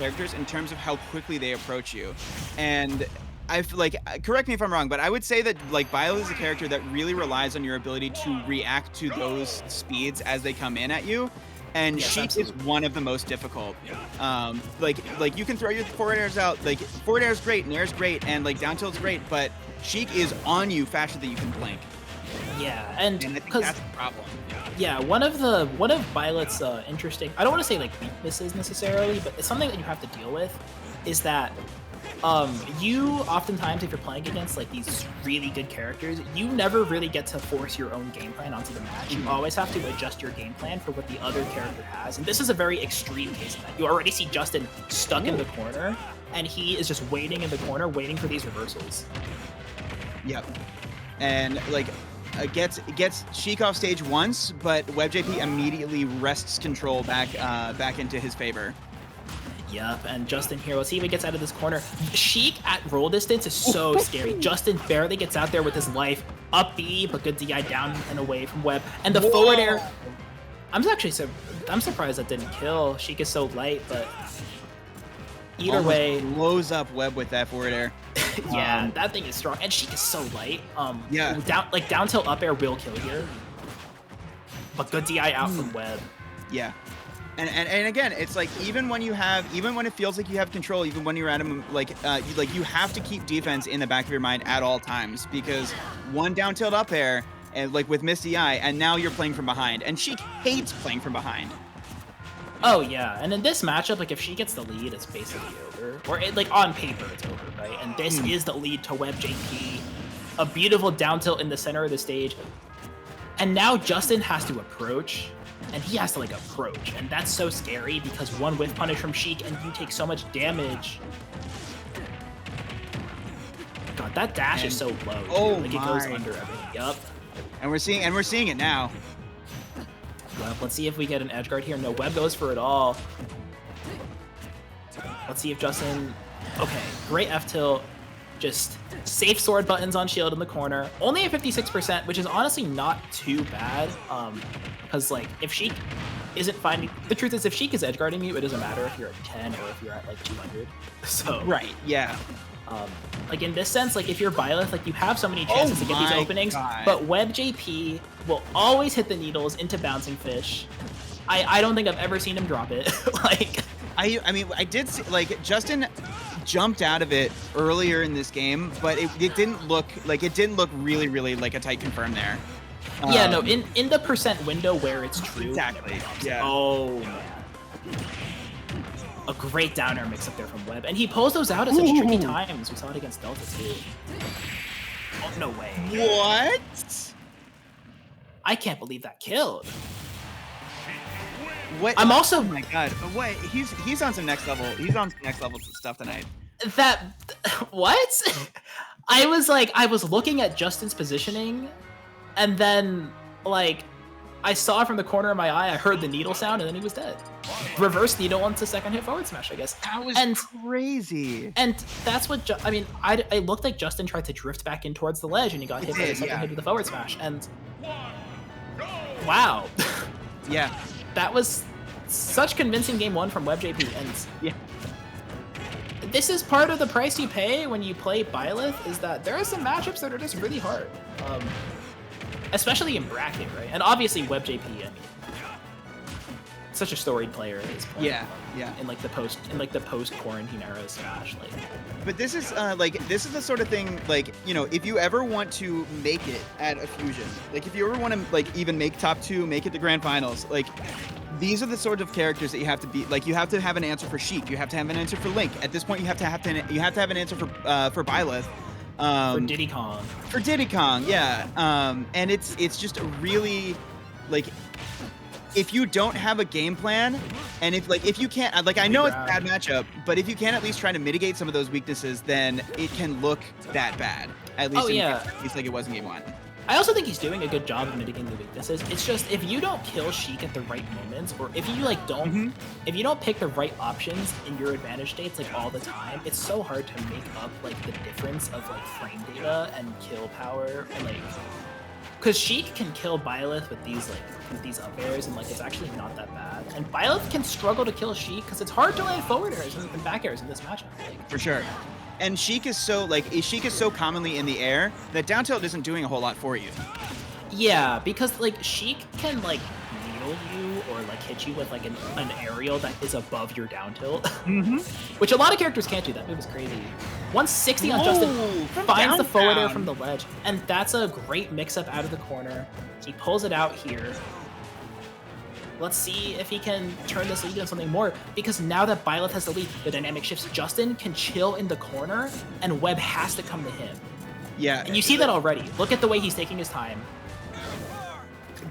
characters in terms of how quickly they approach you. And I feel like, correct me if I'm wrong, but I would say that like Byleth is a character that really relies on your ability to react to those speeds as they come in at you. And Yes, Sheik is absolutely. one of the most difficult. Like you can throw your forward airs out. Like forward air is great, nair is great, and like down tilt's great, but Sheik is on you faster than you can blink. Yeah, and And I think because that's the problem. yeah, one of Byleth's interesting, I don't want to say like weaknesses necessarily, but it's something that you have to deal with, is that you oftentimes, if you're playing against like these really good characters, you never really get to force your own game plan onto the match. You always have to adjust your game plan for what the other character has, and this is a very extreme case of that. You already see Justin stuck in the corner, and he is just waiting in the corner, waiting for these reversals. Yep. And like gets Sheik off stage once, but WebbJP immediately wrests control back into his favor. Yep, and Justin here, let's see if he gets out of this corner. Sheik at roll distance is so scary. Justin barely gets out there with his life. Up B, but good DI down and away from Webb. And the forward air, I'm surprised that didn't kill. Sheik is so light, but either Almost way. blows up Webb with that forward air. Yeah, that thing is strong. And Sheik is so light. Yeah. Down tilt up air will kill here. But good DI out from Webb. Yeah. And again, it's like even when it feels like you have control, even when you're at him, you have to keep defense in the back of your mind at all times, because one down tilt up air, and like with Misty Eye, and now you're playing from behind, and Sheik hates playing from behind. Oh yeah, and in this matchup, like if she gets the lead, it's basically over. Or like on paper, it's over, right? And this is the lead to WebbJP. A beautiful down tilt in the center of the stage. And now Justin has to approach. And he has to like approach, and that's so scary because one whiff punish from Sheik and you take so much damage. God, that dash is so low. Oh like it goes my. under everything. Yup. And we're seeing it now. Webb, let's see if we get an edge guard here. No, Webb goes for it all. Let's see if Justin. Okay, great F tilt. Just safe sword buttons on shield in the corner. Only at 56%, which is honestly not too bad. Because like if Sheik isn't finding, the truth is if Sheik is edge guarding you, it doesn't matter if you're at 10 or if you're at like 200. So Right. Yeah. like in this sense, like if you're Byleth, like you have so many chances to get these openings, but WebbJP will always hit the needles into bouncing fish. I don't think I've ever seen him drop it. Like I mean, I did see, like, Justin jumped out of it earlier in this game, but it didn't look really like a tight confirm there. Yeah, no, in the percent window where it's true. Exactly. Yeah. Oh man. A great down air mix up there from Webb, and he pulls those out at such tricky times. We saw it against Delta too. Oh no way. What? I can't believe that killed. What? I'm also. Oh my god. What? He's on some next level. He's on some next level stuff tonight. That. What? I was looking at Justin's positioning, and then like I saw from the corner of my eye, I heard the needle sound, and then he was dead. Reverse needle onto second hit forward smash, I guess. That was crazy. And that's what I mean. I looked like Justin tried to drift back in towards the ledge, and he got hit by the second hit with the forward smash. And wow. Yeah. That was such convincing game one from WebbJP, and yeah, this is part of the price you pay when you play Byleth, is that there are some matchups that are just really hard, especially in bracket, right? And obviously WebbJP, I mean, such a storied player at this point. Yeah, yeah. In like the post quarantine era of Smash, like. But this is this is the sort of thing, like, you know, if you ever want to make it at a fusion, like if you ever want to like even make top 2, make it to grand finals, like these are the sort of characters that you have to be, like you have to have an answer for Sheik, you have to have an answer for Link. At this point, you have to have an answer for Byleth. For Diddy Kong. For Diddy Kong, yeah. And it's just a really, like, if you don't have a game plan, and if you can't, like, I know it's a bad matchup, but if you can at least try to mitigate some of those weaknesses, then it can look that bad. At least, at least like it was in game 1. I also think he's doing a good job of mitigating the weaknesses. It's just if you don't kill Sheik at the right moments, or if you like don't, if you don't pick the right options in your advantage states like all the time, it's so hard to make up like the difference of like frame data and kill power and like because Sheik can kill Byleth with these up airs, and like it's actually not that bad. And Byleth can struggle to kill Sheik because it's hard to land forward airs and back airs in this matchup. Like, For sure. And Sheik is so commonly in the air that down tilt isn't doing a whole lot for you. yeah, because like Sheik can like kneel you or like hit you with like an aerial that is above your down tilt, which a lot of characters can't do. That move is crazy. 160 on Justin finds the forward air from the ledge, and that's a great mix-up out of the corner. He pulls it out here. Let's see if he can turn this lead into something more, because now that Byleth has the lead, the dynamic shifts. Justin can chill in the corner, and Webb has to come to him. Yeah. And you see that already. Look at the way he's taking his time.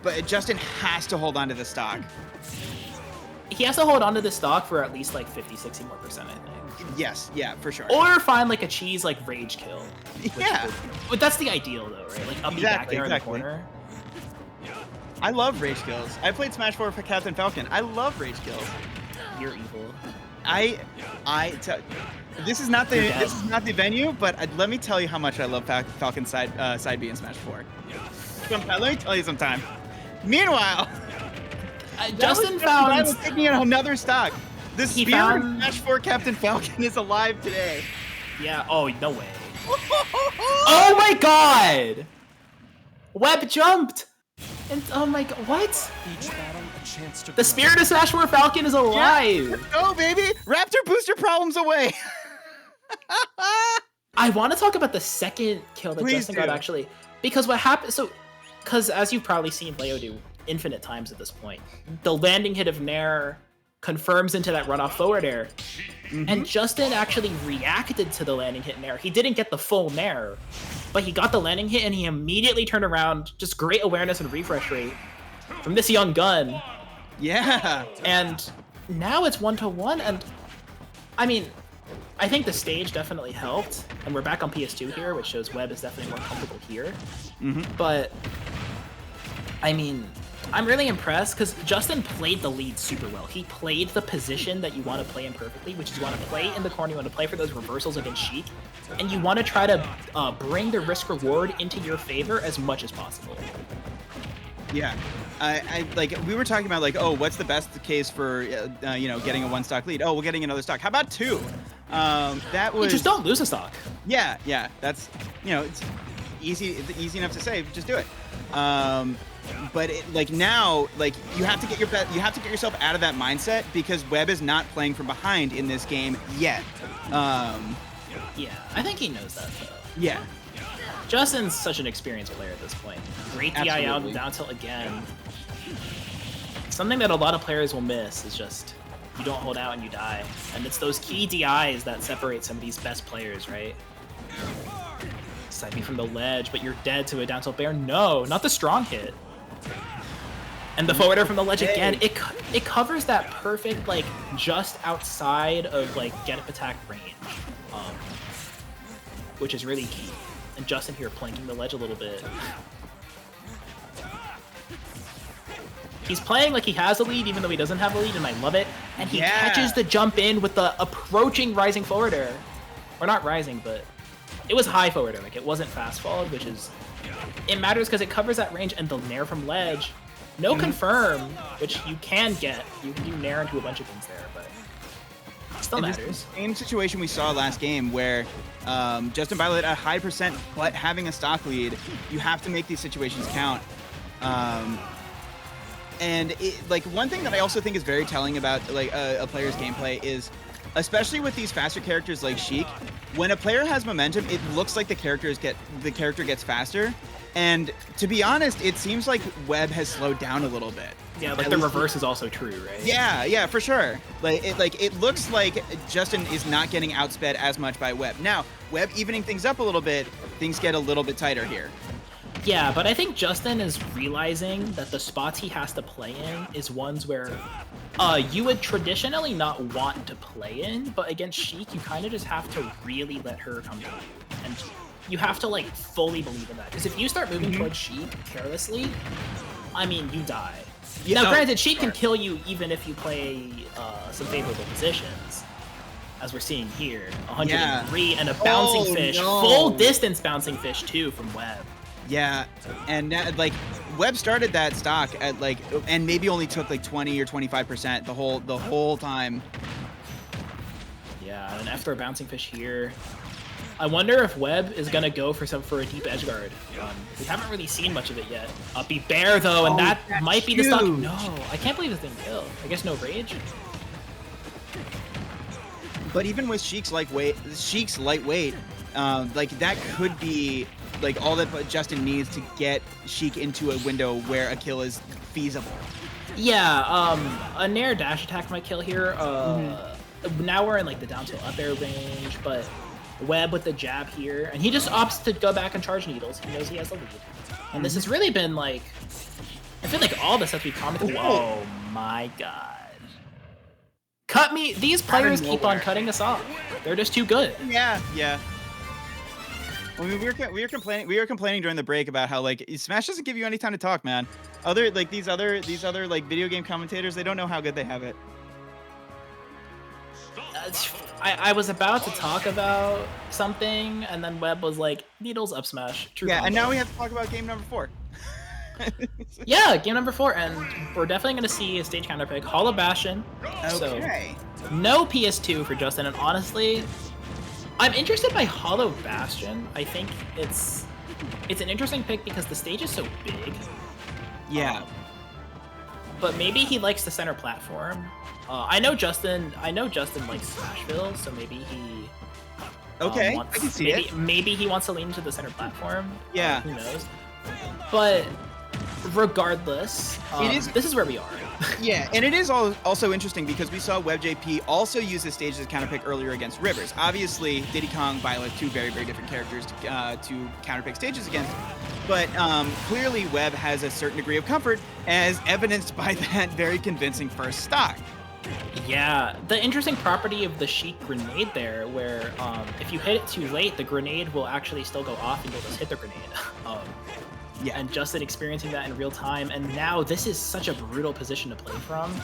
But Justin has to hold on to the stock. He has to hold on to the stock for at least like 50, 60 more percent, I think. Yes, yeah, for sure. Or find like a cheese like rage kill. Yeah. But that's the ideal though, right? Like up back there in the corner. I love rage kills. I played Smash 4 for Captain Falcon. I love rage kills. You're evil. This is not the venue, but let me tell you how much I love Falcon side B in Smash 4. Let me tell you sometime. Meanwhile, Justin found taking in another stock. The spear in Smash 4 Captain Falcon is alive today. Yeah. Oh no way. Oh my god! Webb jumped. And oh my god, what? Each battle a chance to the spirit of Smash 4 Falcon is alive! Yeah, let's go, baby! Raptor booster problems away! I want to talk about the second kill that Justin got, actually. Because what happened, because as you've probably seen Leo do infinite times at this point, the landing hit of Nair confirms into that runoff forward air. And Justin actually reacted to the landing hit Nair. He didn't get the full Nair, but he got the landing hit and he immediately turned around. Just great awareness and refresh rate from this young gun. Yeah. And now it's 1-1, and I mean, I think the stage definitely helped, and we're back on PS2 here, which shows Webb is definitely more comfortable here. But I mean, I'm really impressed because Justin played the lead super well. He played the position that you want to play in perfectly, which is you want to play in the corner, you want to play for those reversals against Sheik, and you want to try to bring the risk reward into your favor as much as possible. Yeah. I like we were talking about like, oh, what's the best case for getting a one stock lead? Oh, we're getting another stock. How about two? That was just don't lose a stock. Yeah, that's it's easy enough to say. Just do it. But now you have to get yourself out of that mindset because Webb is not playing from behind in this game yet. Yeah, I think he knows that though. Yeah. Justin's such an experienced player at this point. Great DI out and down tilt again. Something that a lot of players will miss is just you don't hold out and you die. And it's those key DIs that separate some of these best players, right? Side me from the ledge, but you're dead to a down tilt bear. No, not the strong hit. And the forwarder from the ledge again. It covers that perfect, like, just outside of, like, get up attack range. Which is really key. And Justin here planking the ledge a little bit. He's playing like he has a lead, even though he doesn't have a lead, and I love it. And he catches the jump in with the approaching rising forward air. Or not rising, but it was high forward air. Like, it wasn't fast forward, which is... It matters because it covers that range, and the nair from ledge. No confirm, which you can get. You can do nair into a bunch of things there, but it still matters. Same situation we saw last game where JustinByleth at a high percent, but having a stock lead, you have to make these situations count. And one thing that I also think is very telling about a player's gameplay is, especially with these faster characters like Sheik, when a player has momentum, it looks like the character gets faster. And to be honest, it seems like Webb has slowed down a little bit. Yeah, like the reverse is also true, right? Yeah, for sure. It looks like Justin is not getting outsped as much by Webb. Now, Webb evening things up a little bit, things get a little bit tighter here. Yeah, but I think Justin is realizing that the spots he has to play in is ones where you would traditionally not want to play in, but against Sheik, you kind of just have to really let her come to you. And you have to, fully believe in that. Because if you start moving towards Sheik carelessly, I mean, you die. Now, granted, Sheik can kill you even if you play some favorable positions, as we're seeing here. 103 and a bouncing fish. No. Full distance bouncing fish, too, from Webb. Yeah, and like Webb started that stock at like, and maybe only took like 20 or 25% the whole time. Yeah, and after a bouncing fish here, I wonder if Webb is gonna go for a deep edge guard. We haven't really seen much of it yet. Uppy bear though, and that might be the stock. No, I can't believe this didn't kill. I guess no rage. But even with Sheik's lightweight, like that could be like all that Justin needs to get Sheik into a window where a kill is feasible. Yeah, a nair dash attack might kill here. Now we're in like the down tilt up air range, but Webb with the jab here, and he just opts to go back and charge needles. He knows he has the lead, and this has really been like, I feel like all the stuff we commented. Oh my god. Cut me! These players keep on cutting us off. They're just too good. Yeah, yeah. I mean, we were complaining during the break about how like Smash doesn't give you any time to talk, man. These other like video game commentators, they don't know how good they have it. I was about to talk about something, and then Webb was like, "Needles up smash." True combo. And now we have to talk about game number 4. Yeah, game number 4, and we're definitely going to see a stage counter pick. Hollow Bastion. Okay. So, no PS2 for Justin, and honestly, I'm interested by Hollow Bastion. I think it's an interesting pick because the stage is so big. Yeah. But maybe he likes the center platform. I know Justin likes Smashville, so maybe he. Okay, I can see it. Maybe he wants to lean into the center platform. Yeah. Who knows? But regardless, this is where we are. Yeah, and it is also interesting because we saw WebbJP also use this stage as a counter pick earlier against Rivers. Obviously, Diddy Kong, Byleth, two very, very different characters to counter pick stages against. But clearly, Webb has a certain degree of comfort, as evidenced by that very convincing first stock. Yeah, the interesting property of the Sheik grenade there, where if you hit it too late, the grenade will actually still go off and you'll just hit the grenade. Yeah, and Justin experiencing that in real time, and now this is such a brutal position to play from.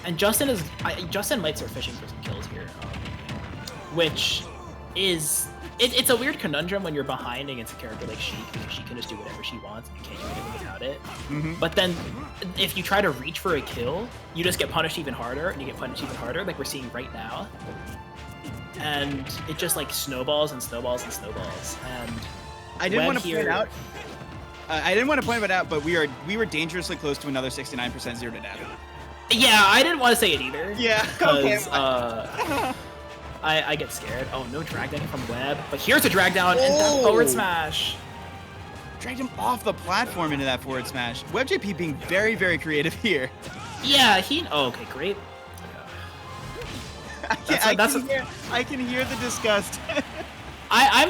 And Justin might start fishing for some kills here, which is it's a weird conundrum when you're behind against a character like Sheik, because she can just do whatever she wants and you can't do anything without it. But then if you try to reach for a kill, you just get punished even harder, and you get punished even harder, like we're seeing right now. And it just like snowballs and snowballs and snowballs. And I didn't want to point out. I didn't want to point it out, but we were dangerously close to another 69% zero to data. Yeah, I didn't want to say it either. Yeah, because I get scared. Oh, no drag down from Webb, but here's a drag down and that forward smash. Dragged him off the platform into that forward smash. WebbJP being very, very creative here. Yeah, okay, great. I can hear the disgust. I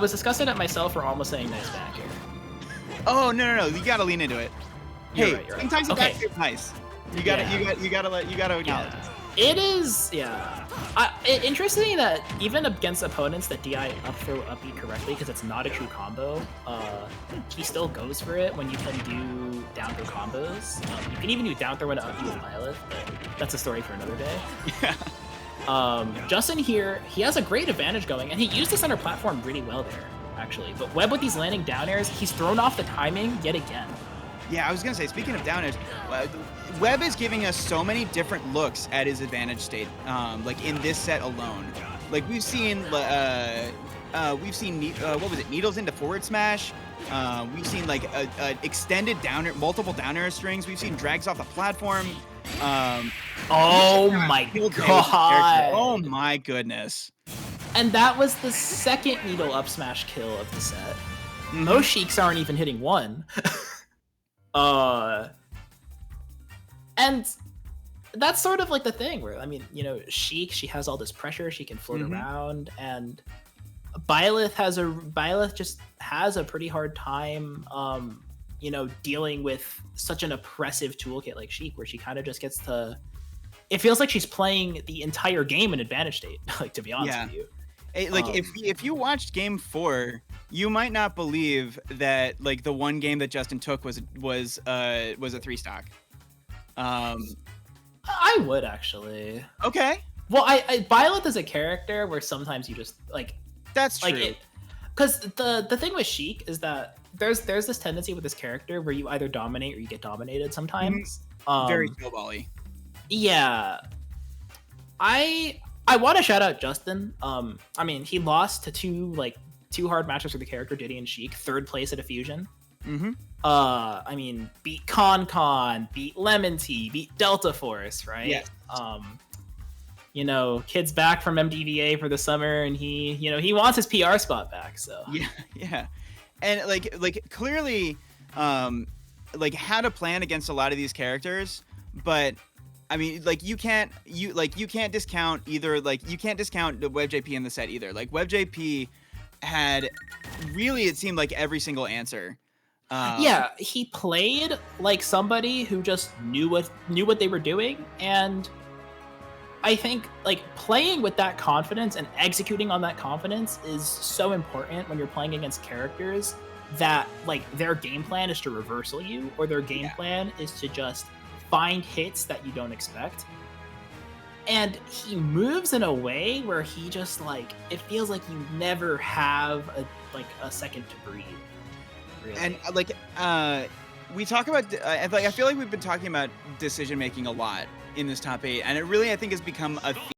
was disgusted at myself for almost saying nice back here. Oh no! You gotta lean into it. You're Hey, right. sometimes the back is nice. You gotta acknowledge it. It is, yeah. Interesting that even against opponents that DI up throw up B correctly, because it's not a true combo, he still goes for it when you can do down throw combos. You can even do down throw and up B with Byleth, but that's a story for another day. Yeah. Justin here, he has a great advantage going, and he used the center platform really well there, actually. But Webb with these landing down airs, he's thrown off the timing yet again. Yeah, I was gonna say, speaking of down airs, Webb is giving us so many different looks at his advantage state. Like in this set alone, like we've seen what was it? Needles into forward smash. We've seen like a extended down air, multiple down air strings. We've seen drags off the platform. Oh my god! Oh my goodness! And that was the second needle up smash kill of the set. Most Sheiks aren't even hitting one. And that's sort of like the thing where, I mean, you know, Sheik, she has all this pressure, she can float around, and Byleth just has a pretty hard time, you know, dealing with such an oppressive toolkit like Sheik, where she kind of just gets to, it feels like she's playing the entire game in advantage state, like, to be honest with you. Hey, like if you watched game 4, you might not believe that like the one game that Justin took was a 3 stock. I would actually. Okay. Well, I Byleth is a character where sometimes you just like. That's true. Because the thing with Sheik is that there's this tendency with this character where you either dominate or you get dominated sometimes. Very snowbally. Yeah, I want to shout out Justin. I mean, he lost to two hard matches for the character, Diddy and Sheik, third place at a fusion. I mean, beat Con, beat Lemon Tea, beat Delta Force, right? Yes. You know, kid's back from MDVA for the summer, and he wants his PR spot back. So yeah, and like clearly, like had a plan against a lot of these characters, but I mean, like you can't discount either. Like you can't discount the WebbJP in the set either. Like WebbJP had really, it seemed like every single answer. Yeah, he played like somebody who just knew what they were doing, and I think like playing with that confidence and executing on that confidence is so important when you're playing against characters that like their game plan is to reversal you, or their game plan is to just find hits that you don't expect. And he moves in a way where he just like, it feels like you never have a second to breathe. Really. And like we talk about I feel like we've been talking about decision making a lot in this top 8, and it really, I think, has become a